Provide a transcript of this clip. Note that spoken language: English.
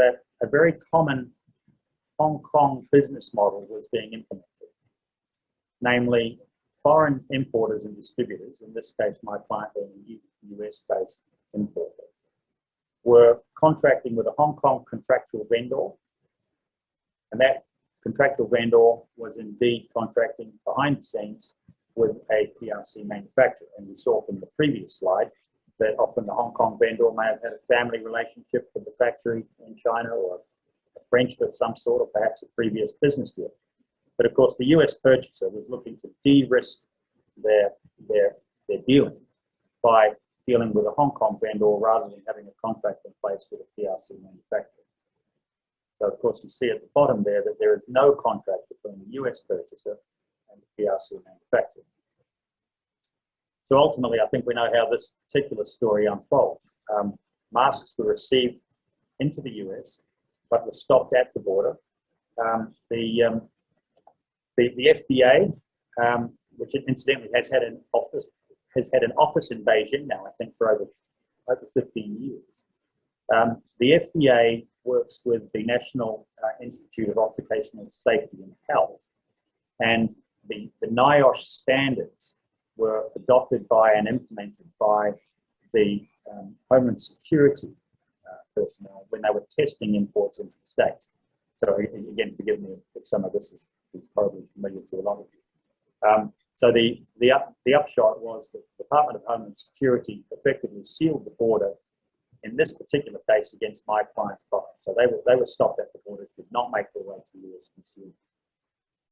that a very common Hong Kong business model was being implemented. Namely, foreign importers and distributors, in this case my client being a US-based importer, were contracting with a Hong Kong contractual vendor, and that contractual vendor was indeed contracting behind the scenes with a PRC manufacturer. And we saw from the previous slide that often the Hong Kong vendor may have had a family relationship with the factory in China, or a friendship of some sort, or perhaps a previous business deal. But of course, the US purchaser was looking to de-risk their dealing by dealing with a Hong Kong vendor rather than having a contract in place with a PRC manufacturer. So of course, you see at the bottom there that there is no contract between the US purchaser and the PRC manufacturer. So ultimately, I think we know how this particular story unfolds. Masks were received into the US, but were stopped at the border. The FDA, which incidentally has had an office in Beijing now, I think for over 15 years. The FDA works with the National Institute of Occupational Safety and Health, and the NIOSH standards were adopted by and implemented by the Homeland Security personnel when they were testing imports into the States. So again, forgive me if some of this is probably familiar to a lot of you. So the upshot was that the Department of Homeland Security effectively sealed the border in this particular case against my client's product. So they were stopped at the border, did not make their way to US consumers.